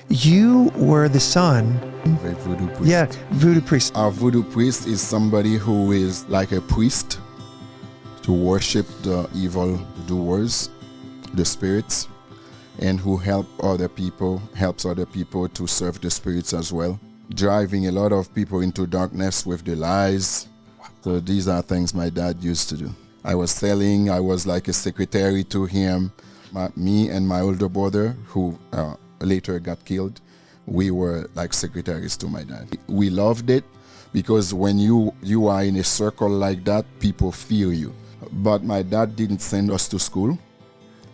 You were the son of a voodoo priest. Yeah, voodoo priest. A voodoo priest is somebody who is like a priest to worship the evil doers, the spirits, and who helps other people to serve the spirits as well, driving a lot of people into darkness with the lies. So these are things my dad used to do. I was like a secretary to him. Me and my older brother, who later got killed, we were like secretaries to my dad. We loved it because when you are in a circle like that, people fear you. But my dad didn't send us to school,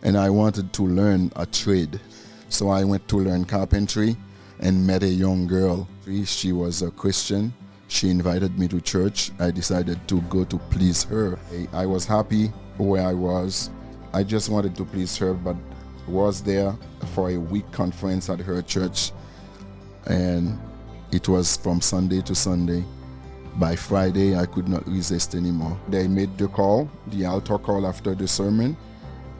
and I wanted to learn a trade. So I went to learn carpentry and met a young girl. She was a Christian. She invited me to church. I decided to go to please her. I was happy where I was. I just wanted to please her, but was there for a week conference at her church, and it was from Sunday to Sunday. By Friday, I could not resist anymore. They made the altar call after the sermon.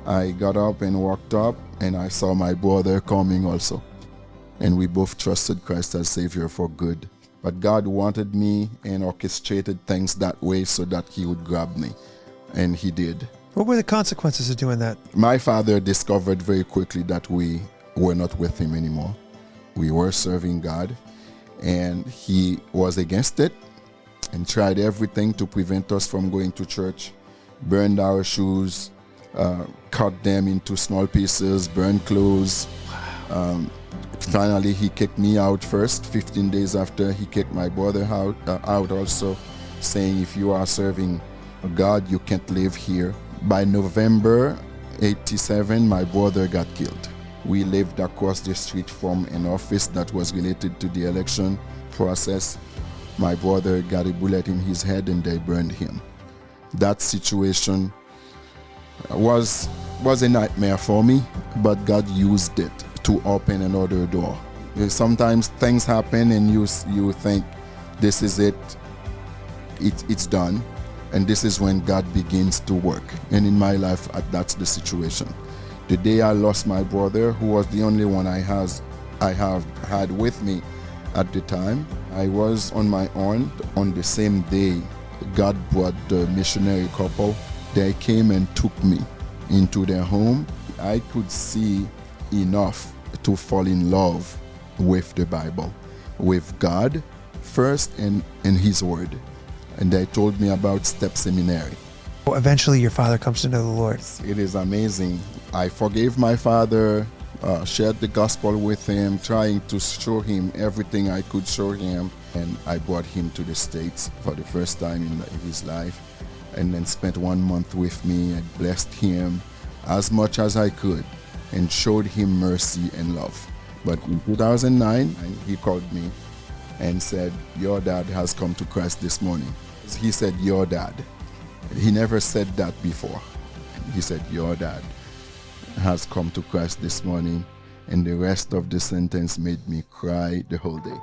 I got up and walked up, and I saw my brother coming also. And we both trusted Christ as Savior for good. But God wanted me and orchestrated things that way so that He would grab me, and He did. What were the consequences of doing that? My father discovered very quickly that we were not with him anymore. We were serving God, and he was against it and tried everything to prevent us from going to church, burned our shoes, cut them into small pieces, burned clothes. Finally, he kicked me out first. 15 days after, he kicked my brother out also, saying, if you are serving God, you can't live here. By November 87, my brother got killed. We lived across the street from an office that was related to the election process. My brother got a bullet in his head and they burned him. That situation was a nightmare for me, but God used it to open another door. Sometimes things happen and you think, this is it, it's done. And this is when God begins to work. And in my life, that's the situation. The day I lost my brother, who was the only one I have had with me at the time, I was on my own. On the same day, God brought the missionary couple. They came and took me into their home. I could see enough to fall in love with the Bible, with God first and His Word. And they told me about Step Seminary. Well, eventually your father comes to know the Lord. It is amazing. I forgave my father, shared the gospel with him, trying to show him everything I could show him. And I brought him to the States for the first time in his life, and then spent 1 month with me and blessed him as much as I could and showed him mercy and love. But in 2009, he called me and said, your dad has come to Christ this morning. He said, your dad. He never said that before. He said, your dad has come to Christ this morning. And the rest of the sentence made me cry the whole day.